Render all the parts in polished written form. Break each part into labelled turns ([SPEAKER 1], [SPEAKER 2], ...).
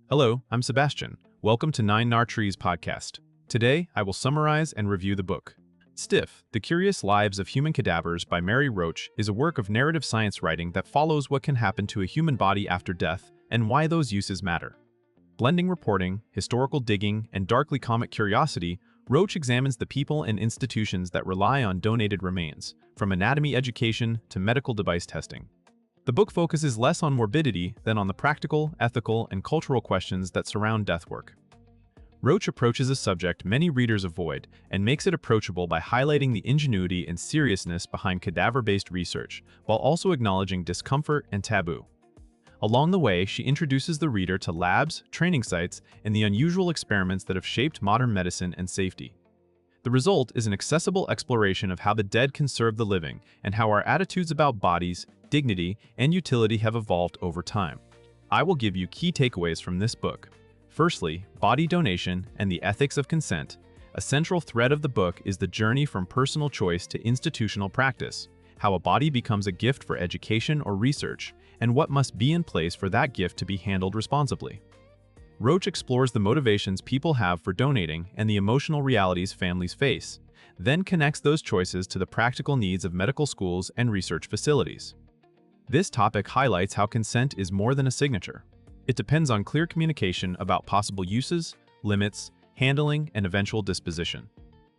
[SPEAKER 1] Hello, I'm Sebastian. Welcome to Nine Nar Trees podcast. Today, I will summarize and review the book. Stiff, The Curious Lives of Human Cadavers by Mary Roach is a work of narrative science writing that follows what can happen to a human body after death and why those uses matter. Blending reporting, historical digging, and darkly comic curiosity, Roach examines the people and institutions that rely on donated remains, from anatomy education to medical device testing. The book focuses less on morbidity than on the practical, ethical, and cultural questions that surround death work. Roach approaches a subject many readers avoid and makes it approachable by highlighting the ingenuity and seriousness behind cadaver-based research, while also acknowledging discomfort and taboo. Along the way, she introduces the reader to labs, training sites, and the unusual experiments that have shaped modern medicine and safety. The result is an accessible exploration of how the dead can serve the living and how our attitudes about bodies, dignity, and utility have evolved over time. I will give you key takeaways from this book. Firstly, body donation and the ethics of consent. A central thread of the book is the journey from personal choice to institutional practice, how a body becomes a gift for education or research, and what must be in place for that gift to be handled responsibly. Roach explores the motivations people have for donating and the emotional realities families face, then connects those choices to the practical needs of medical schools and research facilities. This topic highlights how consent is more than a signature. It depends on clear communication about possible uses, limits, handling, and eventual disposition.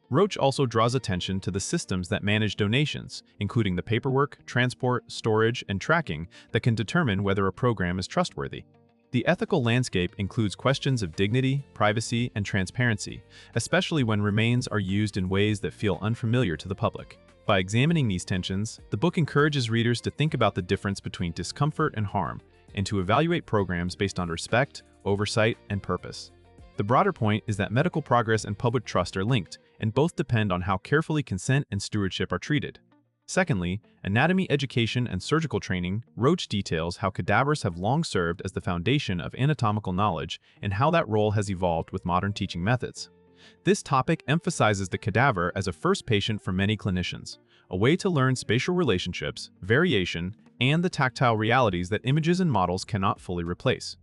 [SPEAKER 1] Roach also draws attention to the systems that manage donations, including the paperwork, transport, storage, and tracking that can determine whether a program is trustworthy. The ethical landscape includes questions of dignity, privacy, and transparency, especially when remains are used in ways that feel unfamiliar to the public. By examining these tensions, the book encourages readers to think about the difference between discomfort and harm, and to evaluate programs based on respect, oversight, and purpose. The broader point is that medical progress and public trust are linked, and both depend on how carefully consent and stewardship are treated. Secondly, anatomy education and surgical training. Roach details how cadavers have long served as the foundation of anatomical knowledge and how that role has evolved with modern teaching methods. This topic emphasizes the cadaver as a first patient for many clinicians, a way to learn spatial relationships, variation, and the tactile realities that images and models cannot fully replace.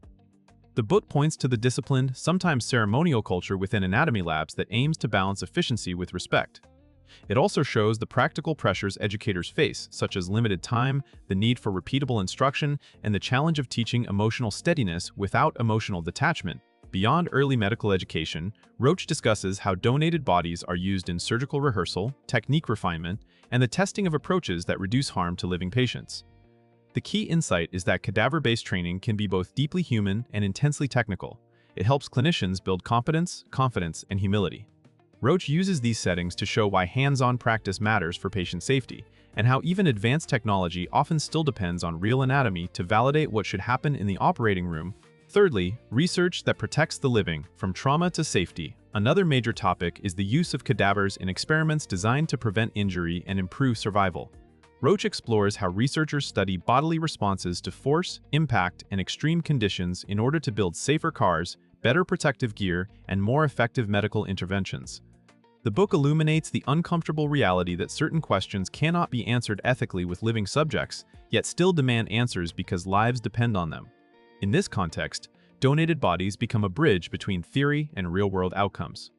[SPEAKER 1] The book points to the disciplined, sometimes ceremonial culture within anatomy labs that aims to balance efficiency with respect. It also shows the practical pressures educators face, such as limited time, the need for repeatable instruction, and the challenge of teaching emotional steadiness without emotional detachment. Beyond early medical education, Roach discusses how donated bodies are used in surgical rehearsal, technique refinement, and the testing of approaches that reduce harm to living patients. The key insight is that cadaver-based training can be both deeply human and intensely technical. It helps clinicians build competence, confidence, and humility. Roach uses these settings to show why hands-on practice matters for patient safety, and how even advanced technology often still depends on real anatomy to validate what should happen in the operating room. Thirdly, research that protects the living from trauma to safety. Another major topic is the use of cadavers in experiments designed to prevent injury and improve survival. Roach explores how researchers study bodily responses to force, impact, and extreme conditions in order to build safer cars, better protective gear, and more effective medical interventions. The book illuminates the uncomfortable reality that certain questions cannot be answered ethically with living subjects, yet still demand answers because lives depend on them. In this context, donated bodies become a bridge between theory and real-world outcomes.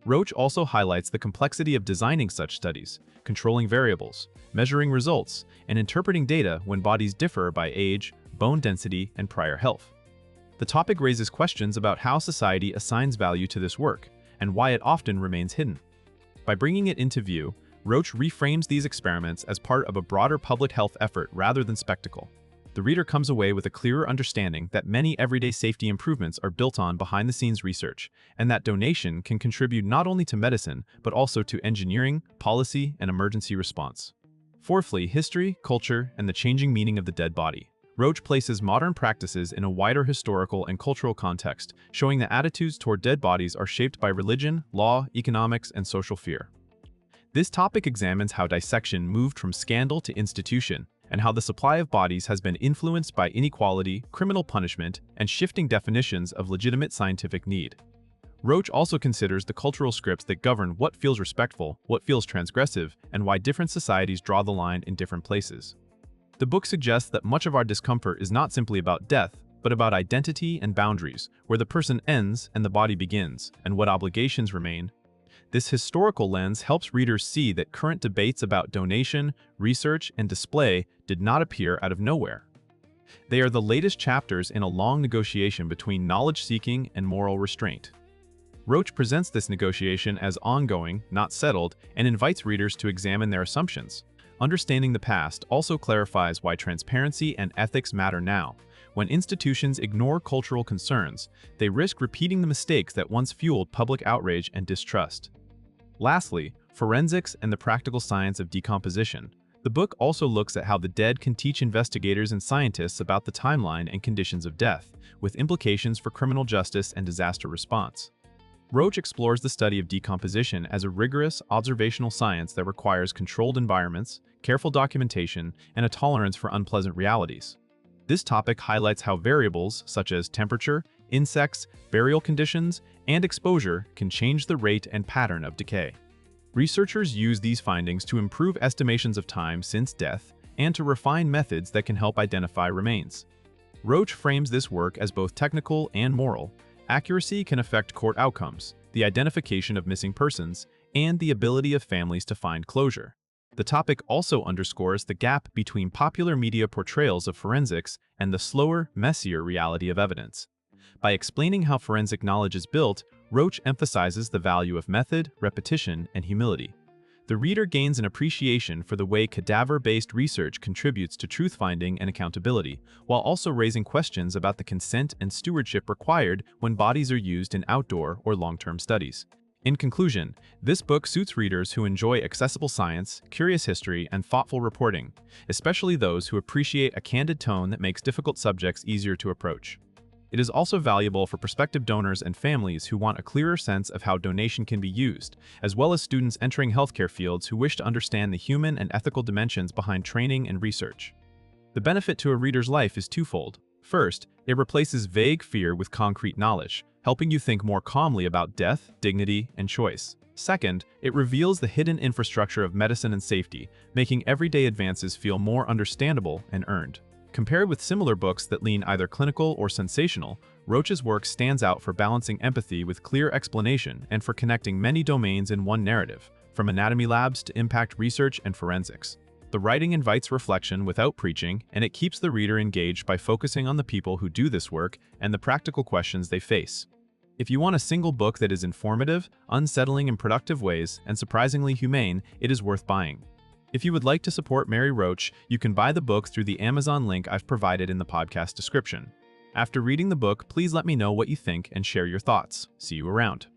[SPEAKER 1] Roach also highlights the complexity of designing such studies, controlling variables, measuring results, and interpreting data when bodies differ by age, bone density, and prior health. The topic raises questions about how society assigns value to this work, and why it often remains hidden. By bringing it into view, Roach reframes these experiments as part of a broader public health effort rather than spectacle. The reader comes away with a clearer understanding that many everyday safety improvements are built on behind-the-scenes research, and that donation can contribute not only to medicine, but also to engineering, policy, and emergency response. Fourthly, history, culture, and the changing meaning of the dead body. Roach places modern practices in a wider historical and cultural context, showing that attitudes toward dead bodies are shaped by religion, law, economics, and social fear. This topic examines how dissection moved from scandal to institution, and how the supply of bodies has been influenced by inequality, criminal punishment, and shifting definitions of legitimate scientific need. Roach also considers the cultural scripts that govern what feels respectful, what feels transgressive, and why different societies draw the line in different places. The book suggests that much of our discomfort is not simply about death, but about identity and boundaries, where the person ends and the body begins, and what obligations remain. This historical lens helps readers see that current debates about donation, research, and display did not appear out of nowhere. They are the latest chapters in a long negotiation between knowledge-seeking and moral restraint. Roach presents this negotiation as ongoing, not settled, and invites readers to examine their assumptions. Understanding the past also clarifies why transparency and ethics matter now. When institutions ignore cultural concerns, they risk repeating the mistakes that once fueled public outrage and distrust. Lastly, forensics and the practical science of decomposition. The book also looks at how the dead can teach investigators and scientists about the timeline and conditions of death, with implications for criminal justice and disaster response. Roach explores the study of decomposition as a rigorous, observational science that requires controlled environments, careful documentation, and a tolerance for unpleasant realities. This topic highlights how variables such as temperature, insects, burial conditions, and exposure can change the rate and pattern of decay. Researchers use these findings to improve estimations of time since death and to refine methods that can help identify remains. Roach frames this work as both technical and moral. Accuracy can affect court outcomes, the identification of missing persons, and the ability of families to find closure. The topic also underscores the gap between popular media portrayals of forensics and the slower, messier reality of evidence. By explaining how forensic knowledge is built, Roach emphasizes the value of method, repetition, and humility. The reader gains an appreciation for the way cadaver-based research contributes to truth-finding and accountability, while also raising questions about the consent and stewardship required when bodies are used in outdoor or long-term studies. In conclusion, this book suits readers who enjoy accessible science, curious history, and thoughtful reporting, especially those who appreciate a candid tone that makes difficult subjects easier to approach. It is also valuable for prospective donors and families who want a clearer sense of how donation can be used, as well as students entering healthcare fields who wish to understand the human and ethical dimensions behind training and research. The benefit to a reader's life is twofold. First, it replaces vague fear with concrete knowledge, helping you think more calmly about death, dignity, and choice. Second, it reveals the hidden infrastructure of medicine and safety, making everyday advances feel more understandable and earned. Compared with similar books that lean either clinical or sensational, Roach's work stands out for balancing empathy with clear explanation and for connecting many domains in one narrative, from anatomy labs to impact research and forensics. The writing invites reflection without preaching, and it keeps the reader engaged by focusing on the people who do this work and the practical questions they face. If you want a single book that is informative, unsettling in productive ways, and surprisingly humane, it is worth buying. If you would like to support Mary Roach, you can buy the book through the Amazon link I've provided in the podcast description. After reading the book, please let me know what you think and share your thoughts. See you around.